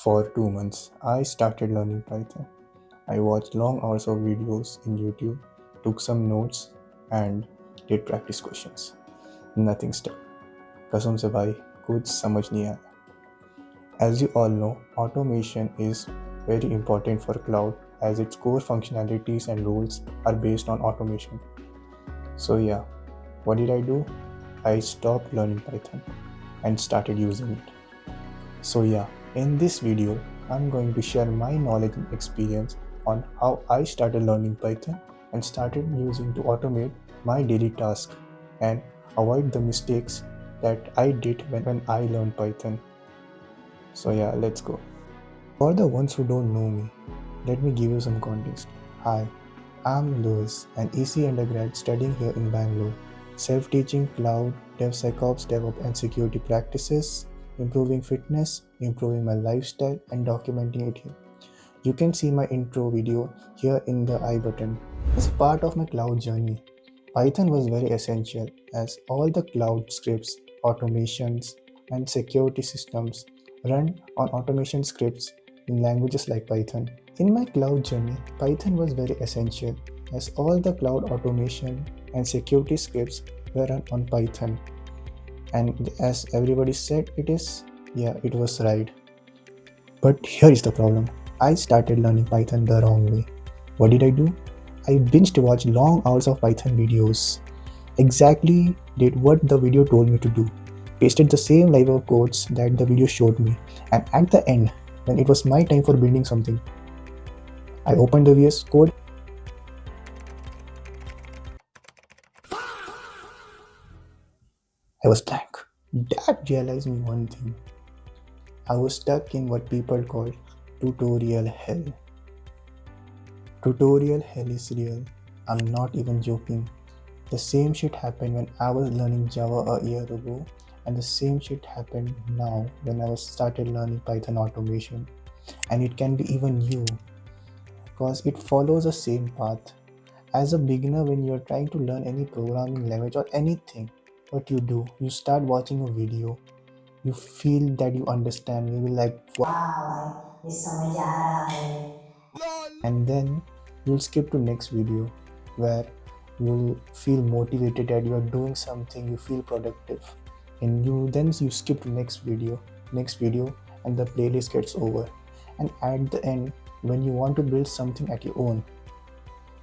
For 2 months, I started learning Python. I watched long hours of videos in YouTube, took some notes, and did practice questions. Nothing stuck. कसम से भाई कुछ समझ नहीं आया. As you all know, automation is very important for cloud as its core functionalities and rules are based on automation. So yeah, what did I do? I stopped learning Python and started using it. So yeah, in this video, I'm going to share my knowledge and experience on how I started learning Python and started using to automate my daily tasks and avoid the mistakes that I did when I learned Python. So yeah, let's go. For the ones who don't know me, let me give you some context. Hi, I'm Louis, an EC undergrad studying here in Bangalore, self-teaching cloud, Secops, DevOps and security practices, improving fitness, improving my lifestyle and documenting it here. You can see my intro video here in the I button. As part of my cloud journey, Python was very essential as all the cloud scripts, automations, and security systems run on automation scripts in languages like Python. In my cloud journey, Python was very essential as all the cloud automation and security scripts were run on Python. And as everybody said it is, yeah, it was right. But here is the problem. I started learning Python the wrong way. What did I do? I binged watched long hours of Python videos. Exactly did what the video told me to do. Pasted the same line of codes that the video showed me. And at the end, when it was my time for building something, I opened the VS Code. I was blank. That realized me one thing. I was stuck in what people call tutorial hell. Tutorial hell is real. I'm not even joking. The same shit happened when I was learning Java a year ago, and the same shit happened now when I was started learning Python automation. And it can be even you, because it follows the same path. As a beginner, when you're trying to learn any programming language or anything, what you do, you start watching a video, you feel that you understand, you will like wow, ये समझ आ रहा है. And then you'll skip to next video where you'll feel motivated that you're doing something, you feel productive, and you skip to next video, and the playlist gets over. And at the end, when you want to build something at your own,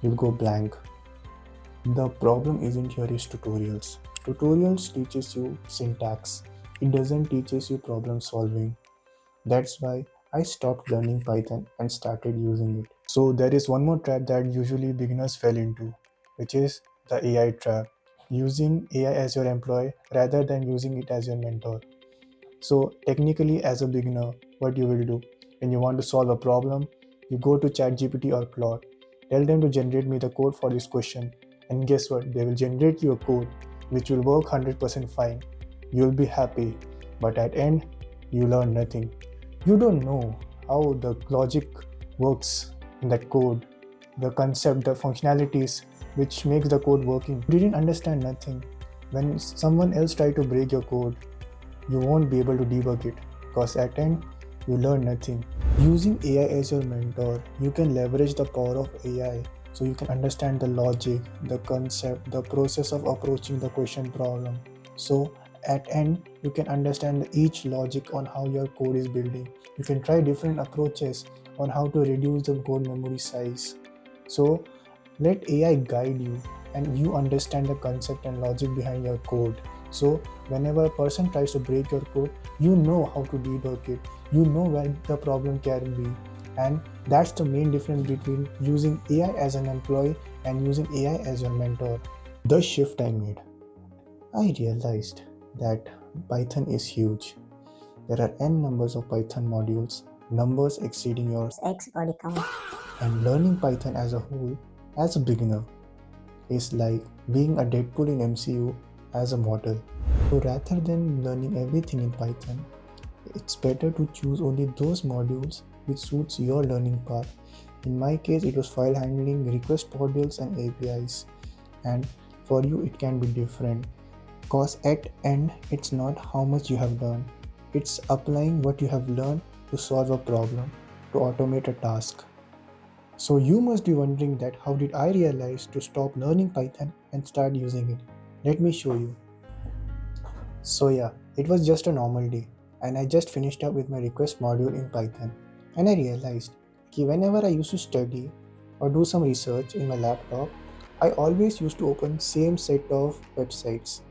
you'll go blank. The problem isn't here is tutorials. Tutorials teaches you syntax. It doesn't teaches you problem solving. That's why I stopped learning Python and started using it. So there is one more trap that usually beginners fell into, which is the AI trap. Using AI as your employee rather than using it as your mentor. So technically as a beginner, what you will do, when you want to solve a problem, you go to ChatGPT or Claude, tell them to generate me the code for this question, and guess what? They will generate you a code which will work 100% fine. You'll be happy, but at end, you learn nothing. You don't know how the logic works in that code, the concept, the functionalities which makes the code working. You didn't understand nothing. When someone else try to break your code, you won't be able to debug it because at end you learn nothing. Using AI as your mentor, you can leverage the power of AI so you can understand the logic, the concept, the process of approaching the question problem. So at end you can understand each logic on how your code is building. You can try different approaches on how to reduce the code memory size. So let AI guide you and you understand the concept and logic behind your code. So whenever a person tries to break your code, you know how to debug it. You know where the problem can be. And that's the main difference between using AI as an employee and using AI as your mentor. The shift I made, I realized that Python is huge. There are n numbers of Python modules, numbers exceeding your X body count. And learning Python as a whole, as a beginner, is like being a Deadpool in MCU as a model. So rather than learning everything in Python, it's better to choose only those modules which suits your learning path. In my case, it was file handling, request modules and APIs. And for you, it can be different. Because at end, it's not how much you have learned. It's applying what you have learned to solve a problem, to automate a task. So you must be wondering that how did I realize to stop learning Python and start using it? Let me show you. So yeah, it was just a normal day and I just finished up with my request module in Python and I realized that whenever I used to study or do some research in my laptop, I always used to open same set of websites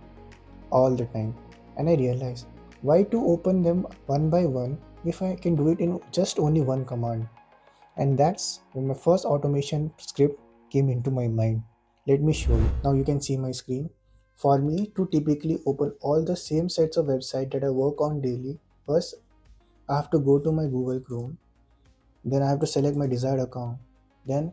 all the time. And I realized why to open them one by one if I can do it in just only one command. And that's when my first automation script came into my mind. Let me show you. Now you can see my screen. For me to typically open all the same sets of website that I work on daily, first I have to go to my Google Chrome, then I have to select my desired account. Then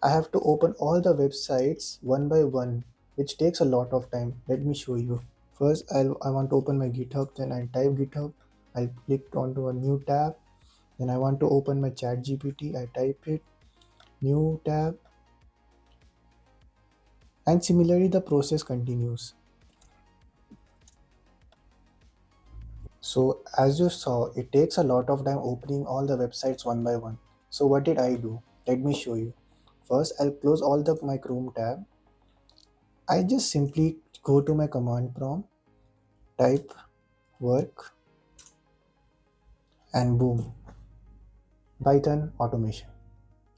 I have to open all the websites one by one, which takes a lot of time. Let me show you. First, I want to open my GitHub, then I'll type GitHub. I'll click onto a new tab. Then I want to open my chat GPT. I type it, new tab, and similarly the process continues. So as you saw, it takes a lot of time opening all the websites one by one. So what did I do? Let me show you. First, I'll close all the my Chrome tab. I just simply go to my command prompt, type work, and boom, Python automation.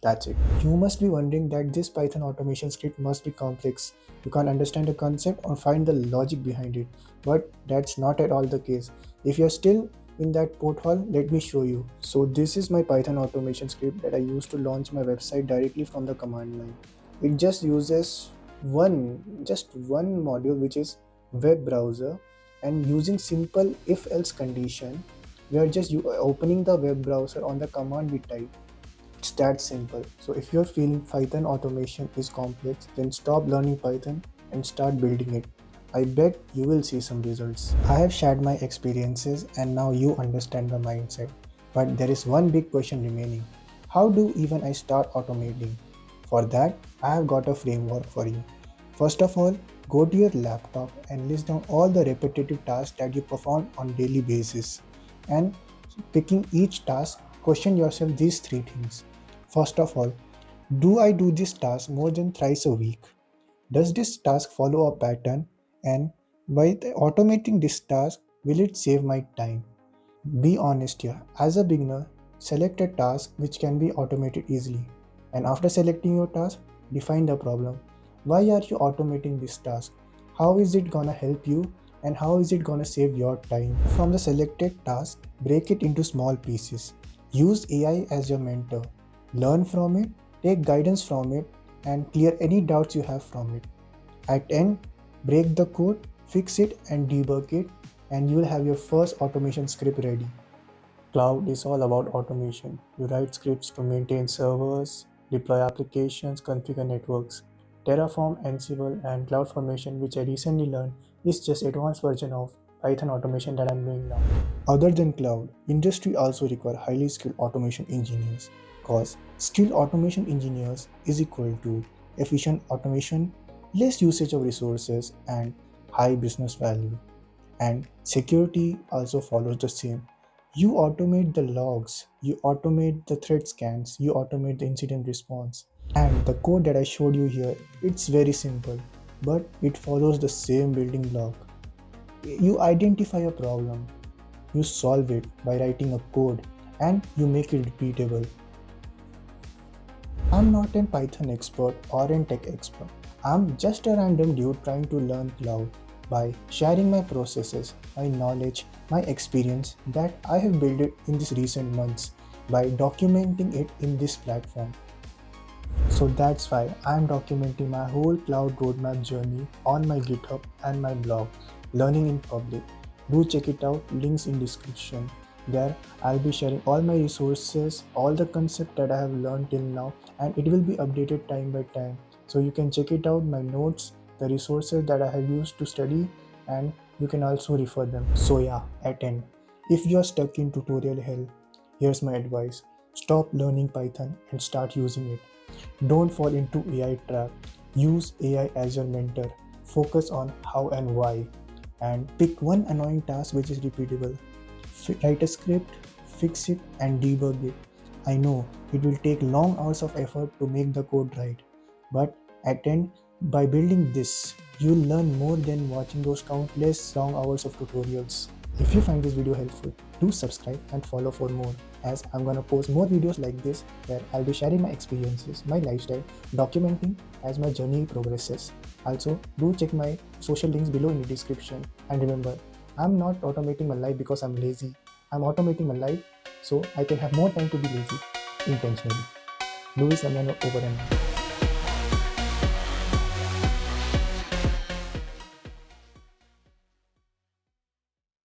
That's it. You must be wondering that this Python automation script must be complex. You can't understand the concept or find the logic behind it. But that's not at all the case. If you're still in that porthole, let me show you. So this is my Python automation script that I use to launch my website directly from the command line. It just uses just one module, which is web browser, and using simple if else condition, we are just opening the web browser on the command we type. It's that simple. So if you're feeling Python automation is complex, then stop learning Python and start building it. I bet you will see some results. I have shared my experiences and now you understand the mindset. But there is one big question remaining. How do even I start automating? For that, I have got a framework for you. First of all, go to your laptop and list down all the repetitive tasks that you perform on daily basis. And picking each task, question yourself these three things. First of all, do I do this task more than thrice a week? Does this task follow a pattern? And by automating this task, will it save my time? Be honest here. As a beginner, select a task which can be automated easily. And after selecting your task, define the problem. Why are you automating this task? How is it gonna help you? And how is it gonna save your time? From the selected task, break it into small pieces. Use AI as your mentor. Learn from it, take guidance from it, and clear any doubts you have from it. At end, break the code, fix it and debug it, and you will have your first automation script ready. Cloud is all about automation. You write scripts to maintain servers, deploy applications, configure networks. Terraform, Ansible, and CloudFormation, which I recently learned, is just advanced version of Python automation that I'm doing now. Other than cloud, industry also require highly skilled automation engineers, because skilled automation engineers is equal to efficient automation, less usage of resources, and high business value. And security also follows the same. You automate the logs, you automate the threat scans, you automate the incident response. And the code that I showed you here, it's very simple, but it follows the same building block. You identify a problem, you solve it by writing a code, and you make it repeatable. I'm not a Python expert or a tech expert. I'm just a random dude trying to learn cloud by sharing my processes, my knowledge, my experience that I have built it in these recent months by documenting it in this platform. So that's why I'm documenting my whole cloud roadmap journey on my GitHub and my blog, Learning in Public. Do check it out, links in description. There I'll be sharing all my resources, all the concepts that I have learned till now, and it will be updated time by time. So you can check it out, my notes, the resources that I have used to study, and you can also refer them. So yeah, at end, if you are stuck in tutorial hell, here's my advice. Stop learning Python and start using it. Don't fall into AI trap. Use AI as your mentor. Focus on how and why. And pick one annoying task which is repeatable. Write a script, fix it, and debug it. I know it will take long hours of effort to make the code right, but at end, by building this, you'll learn more than watching those countless long hours of tutorials. If you find this video helpful, do subscribe and follow for more, as I'm gonna post more videos like this where I'll be sharing my experiences, my lifestyle, documenting as my journey progresses. Also, do check my social links below in the description. And remember, I'm not automating my life because I'm lazy. I'm automating my life so I can have more time to be lazy intentionally. Louis Amano over and out.